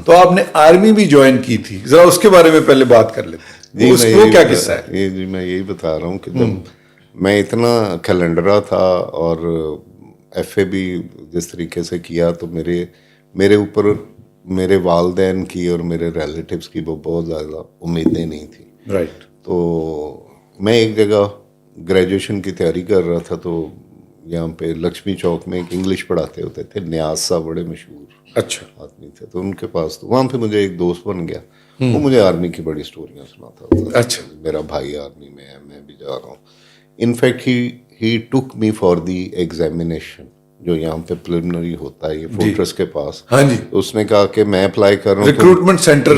تو آپ نے آرمی بھی جوائن کی تھی, ذرا اس کے بارے میں پہلے بات کر لیتے ہیں, وہ کیا قصہ ہے؟ جی میں یہی بتا رہا ہوں کہ جب میں اتنا کیلنڈرا تھا اور ایف اے بھی جس طریقے سے کیا, تو میرے اوپر میرے والدین کی اور میرے ریلیٹیوز کی بہت زیادہ امیدیں نہیں تھیں. رائٹ. تو میں ایک جگہ گریجویشن کی تیاری کر رہا تھا, تو یہاں پہ لکشمی چوک میں ایک انگلش پڑھاتے ہوتے تھے, نیاز صاحب بڑے مشہور اچھا آدمی تھے, تو ان کے پاس تو وہاں پہ مجھے ایک دوست بن گیا, وہ مجھے آرمی کی بڑی اسٹوریاں سناتا تھا. اچھا. میرا بھائی آرمی میں ہے, میں بھی جا رہا ہوں. In fact he took me for the examination جو یہاں پہ پریلیمنری ہوتا ہے یہ فورٹریس کے پاس. ہاں جی. اس نے کہا کہ میں اپلائی کر رہا ہوں, ریکروٹمنٹ سینٹر.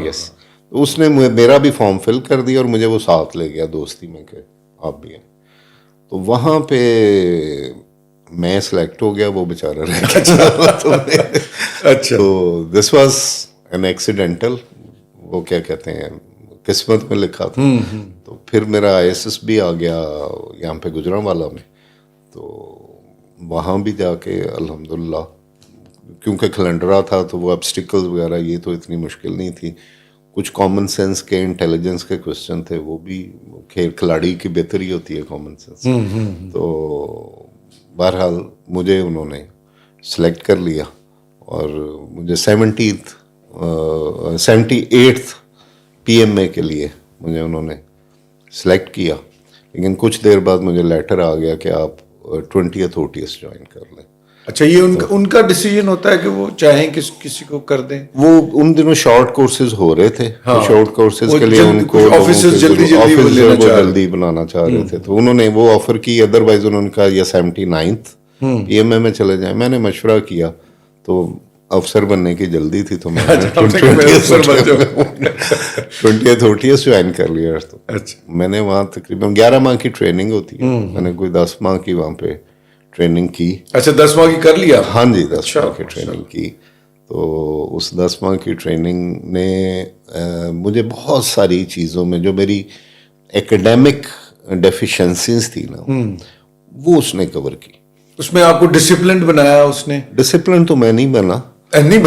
یس. اس نے میرا بھی فارم فل کر دیا اور مجھے وہ ساتھ لے گیا دوستی میں کہ آپ بھی ہیں. تو وہاں پہ میں سلیکٹ ہو گیا, وہ بیچارہ رہ گیا. اچھا. تو دس واز این ایکسیڈنٹل, وہ کیا کہتے ہیں قسمت میں لکھا تھا. تو پھر میرا آئی ایس ایس بھی آ گیا یہاں پہ گجرانوالہ میں. تو وہاں بھی جا کے الحمدللہ کیونکہ کیلنڈرا تھا تو وہ ابسٹیکلز وغیرہ یہ تو اتنی مشکل نہیں تھی. کچھ کامن سینس کے انٹیلیجنس کے کوشچن تھے, وہ بھی خیر کھلاڑی کی بہتری ہوتی ہے کامن سینس. تو بہرحال مجھے انہوں نے سلیکٹ کر لیا اور مجھے 78th PMA کے لیے مجھے انہوں نے سلیکٹ کیا. لیکن کچھ دیر بعد مجھے لیٹر آ گیا کہ آپ 20th OTS جوائن کر لیں. اچھا, یہ ان کا ڈیسیجن ہوتا ہے کہ وہ چاہیں کہ کسی کو کر دیں؟ وہ ان دنوں شارٹ کورسز ہو رہے تھے, شارٹ کورسز کے لیے ان کو آفیسر جلدی بنانا چاہ رہے تھے, تو انہوں نے وہ آفر کی. ادروائز انہوں نے کہا یہ 79th PMA میں چلے جائیں. میں نے مشورہ کیا, تو افسر بننے کی جلدی تھی تو میں 20th OTS جوائن کر لیا. میں نے وہاں تقریباً 11 ماہ کی ٹریننگ ہوتی ہے, میں نے کوئی 10 ماہ کی وہاں پہ ٹریننگ کی. اچھا, 10 ماہ کی کر لیا؟ ہاں جی, 10 ماہ کی ٹریننگ کی. تو اس 10 ماہ کی ٹریننگ نے مجھے بہت ساری چیزوں میں جو میری ایکڈیمک ڈیفیشنسیز تھی نا, وہ اس نے کور کی. اس میں آپ کو ڈسپلنڈ بنایا اس نے؟ ڈسپلن تو میں نہیں بنا, نہیں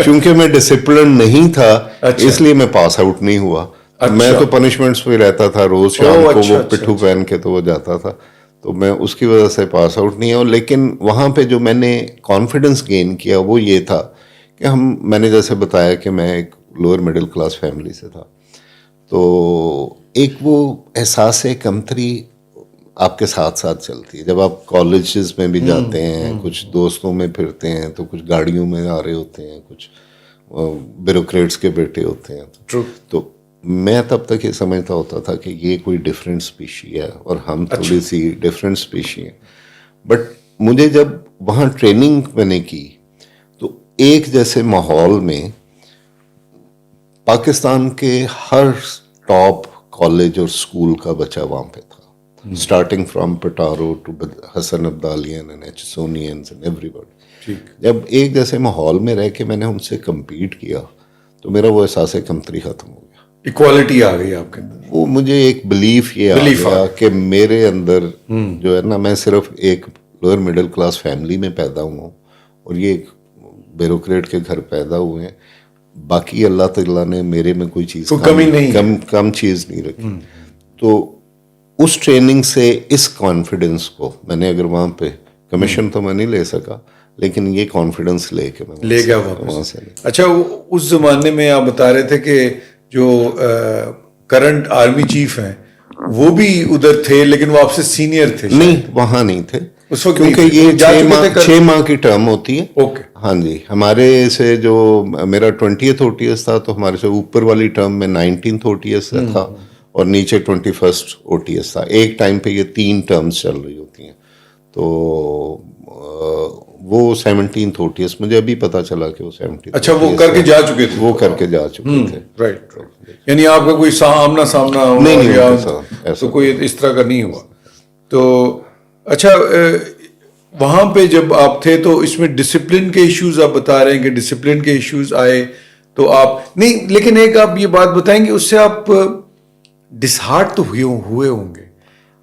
چونکہ میں ڈسپلن نہیں تھا اس لیے میں پاس آؤٹ نہیں ہوا. میں تو پنشمنٹس پہ رہتا تھا, روز شام کو وہ پٹھو پہن کے تو وہ جاتا تھا, تو میں اس کی وجہ سے پاس آؤٹ نہیں ہوں. لیکن وہاں پہ جو میں نے کانفیڈنس گین کیا وہ یہ تھا کہ میں نے جیسے بتایا کہ میں ایک لوور مڈل کلاس فیملی سے تھا, تو ایک وہ احساس کمتری آپ کے ساتھ ساتھ چلتی ہے. جب آپ کالجز میں بھی جاتے ہیں, کچھ دوستوں میں پھرتے ہیں, تو کچھ گاڑیوں میں آ رہے ہوتے ہیں, کچھ بیوروکریٹس کے بیٹے ہوتے ہیں. تو میں تب تک یہ سمجھتا ہوتا تھا کہ یہ کوئی ڈفرینٹ اسپیشی ہے اور ہم تھوڑی سی ڈفرینٹ اسپیشی ہیں. بٹ مجھے جب وہاں ٹریننگ میں نے کی تو ایک جیسے ماحول میں پاکستان کے ہر ٹاپ کالج اور اسکول کا بچہ وہاں پہ تھا, starting from Petaro to Hasan Abdalians and Aitchisonians and everybody. جب ایک جیسے ماحول میں رہ کے میں نے ان سے کمپیٹ کیا تو میرا وہ احساس کمتری ختم ہو گیا, ایکوالٹی آ گئی آپ کے اندر. وہ مجھے ایک بلیف یہ آ گیا کہ میرے اندر جو ہے نا, میں صرف ایک لوور مڈل کلاس فیملی میں پیدا ہوا ہوں اور یہ ایک بیوروکریٹ کے گھر پیدا ہوئے ہیں. باقی اللہ تعالیٰ نے میرے میں کوئی چیز کم چیز نہیں رکھی. تو اس ٹریننگ سے اس کانفیڈنس کو میں نے, اگر وہاں پہ کمیشن تو میں نہیں لے سکا, لیکن یہ کانفیڈنس لے کے میں لے گیا وہاں سے. اچھا, اس زمانے میں آپ بتا رہے تھے کہ جو کرنٹ آرمی چیف ہیں وہ بھی ادھر تھے, لیکن وہ آپ سے سینئر تھے؟ نہیں, وہاں نہیں تھے اس وقت, کیونکہ یہ 6 ماہ کی ٹرم ہوتی ہے. ہاں جی, ہمارے سے جو میرا 20th OTS تھا تو ہمارے سے اوپر والی ٹرم میں 19th OTS تھا اور نیچے 21st OTS تھا. ایک ٹائم پہ یہ 3 ٹرمز چل رہی ہوتی ہیں. تو وہ 17th OTS مجھے ابھی پتا چلا کہ وہ 17th. اچھا, وہ کر کے جا چکے تھے؟ وہ کر کے جا چکے تھے. رائٹ. یعنی آپ کا کوئی آمنا سامنا نہیں, تو کوئی اس طرح کا نہیں ہوا. تو اچھا, وہاں پہ جب آپ تھے تو اس میں ڈسپلن کے ایشوز آپ بتا رہے ہیں کہ ڈسپلن کے ایشوز آئے تو آپ نہیں, لیکن ایک آپ یہ بات بتائیں گے اس سے آپ ڈسہارٹ تو ہوئے ہوں گے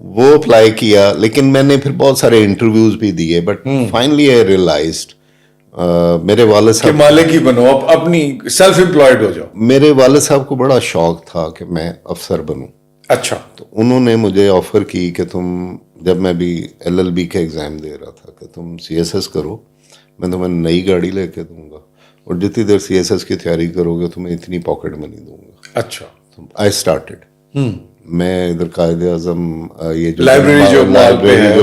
وہ اپلائی کیا, لیکن میں نے پھر بہت سارے انٹرویوز بھی دیے, بٹ فائنلی آئی ریئلائزڈ میرے والد کہ صاحب مالک ہی بنو, اب اپنی سیلف امپلائڈ ہو جاؤ. میرے والد صاحب کو بڑا شوق تھا کہ میں افسر بنوں. اچھا. تو انہوں نے مجھے آفر کی کہ تم, جب میں بھی LLB کا ایگزام دے رہا تھا, کہ تم CSS کرو, میں تمہیں نئی گاڑی لے کے دوں گا, اور جتنی دیر CSS کی تیاری کرو گے تمہیں اتنی پاکٹ منی دوں گا. اچھا. I started. میں ادھر قائد اعظم یہ جو لائبریری جو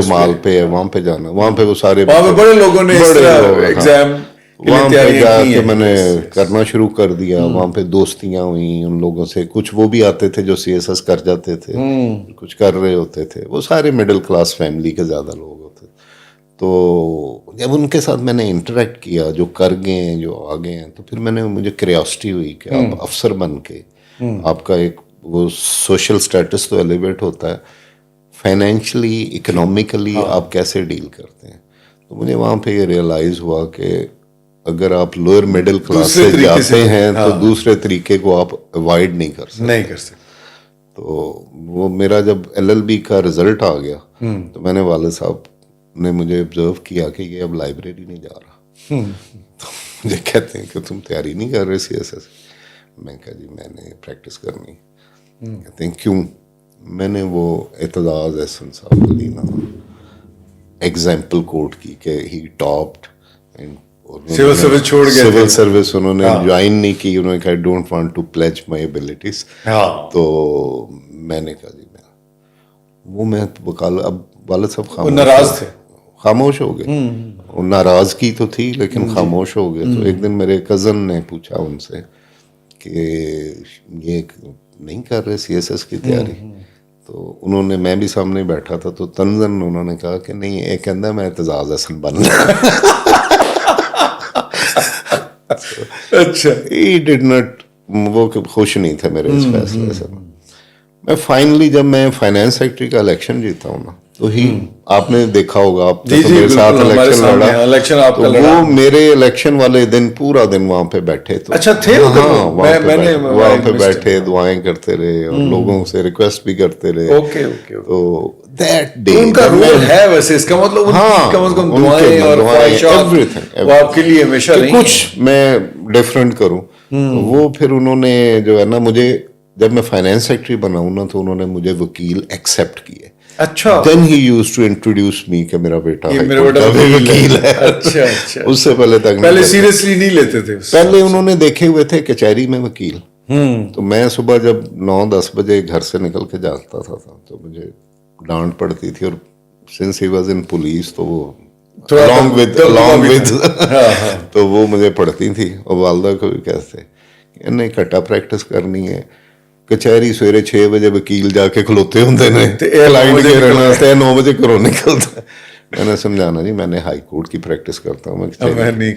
مال پہ ہے وہاں پہ جانا, وہاں پہ وہ سارے بڑے لوگوں نے ایگزام وہاں پہ جا کے میں نے کرنا شروع کر دیا. وہاں پہ دوستیاں ہوئیں ان لوگوں سے, کچھ وہ بھی آتے تھے جو CSS کر جاتے تھے, کچھ کر رہے ہوتے تھے, وہ سارے مڈل کلاس فیملی کے زیادہ لوگ ہوتے. تو جب ان کے ساتھ میں نے انٹریکٹ کیا, جو کر گئے ہیں, جو آ گئے ہیں, تو پھر مجھے کیوریاسٹی ہوئی کہ آپ افسر بن کے آپ کا ایک وہ سوشل سٹیٹس تو ایلیویٹ ہوتا ہے, فائنینشلی اکنامکلی آپ کیسے ڈیل کرتے ہیں. تو مجھے وہاں پہ یہ ریئلائز ہوا کہ اگر آپ لوئر مڈل کلاس سے جاتے ہیں تو دوسرے طریقے کو آپ اوائڈ نہیں کر سکتے. تو وہ میرا جب LLB کا رزلٹ آ گیا تو میں نے والد صاحب نے مجھے آبزرو کیا کہ یہ اب لائبریری نہیں جا رہا. تو مجھے کہتے ہیں کہ تم تیاری نہیں کر رہے CSS. میں کہا جی میں نے پریکٹس کرنی. کہتے ہیں کیوں؟ میں نے وہ اعتزاز احسن صاحب کا دینا ایگزامپل کوٹ کی کہ ہی ٹاپڈ, سول سروس چھوڑ گئے, سول سروس انہوں نے جوائن نہیں کی, انہوں نے کہا don't want to pledge my abilities. تو میں نے کہا جی میں اب والد صاحب ناراض تھے, خاموش ہو گئے. ناراضگی تو تھی لیکن خاموش ہو گئے. تو ایک دن میرے کزن نے پوچھا ان سے کہ یہ نہیں کر رہے CSS کی تیاری. تو انہوں نے, میں بھی سامنے بیٹھا تھا, تو تنزن انہوں نے کہا کہ نہیں, یہ کہندا میں اعتزاز احسن بننا. اچھا. ہی ڈڈ ناٹ, وہ خوش نہیں تھے میرے اس فیصلے سے. میں فائنلی جب میں فائنانس سیکرٹری کا الیکشن جیتا ہوں نا, تو ہی آپ نے دیکھا ہوگا, آپ نے میرے ساتھ الیکشن لڑا, تو وہ میرے الیکشن والے دن پورا دن وہاں پہ بیٹھے. تو اچھا تھے وہاں پہ بیٹھے دعائیں کرتے رہے اور لوگوں سے ریکویسٹ بھی کرتے رہے. تو دیٹ ڈے ان کا رول ہے ویسے, اس کا مطلب کم از کم دعائیں اور خواہشات وہ آپ کے لیے ہمیشہ نہیں, کچھ میں ڈفرینٹ کروں. وہ پھر انہوں نے جو ہے نا, مجھے جب میں فائنانس سیکرٹری بناؤں نا, تو انہوں نے مجھے وکیل ایکسیپٹ کیے. اچھا. دین ہی یوزڈ ٹو انٹروڈیوس می کہ میرا بیٹا وکیل ہے. اچھا اچھا. اس سے پہلے سیریسلی نہیں لیتے تھے. پہلے انہوں نے دیکھے ہوئے تھے کچہری میں وکیل. تو میں صبح جب 9-10 بجے گھر سے نکل کے جاتا تھا تو مجھے ڈانٹ پڑتی تھی, اور since he was in police تو وہ along with تو وہ مجھے پڑھتی تھی. اور والدہ کو بھی کہتے انہیں کٹا پریکٹس کرنی ہے, کچہری سویرے 6 بجے وکیل جا کے کھلوتے ہوتے ہیں, کلائنٹ کے رہنا 9 بجے کرو نکلتا. میں نے سمجھانا جی میں نے ہائی کورٹ کی پریکٹس کرتا ہوں, میں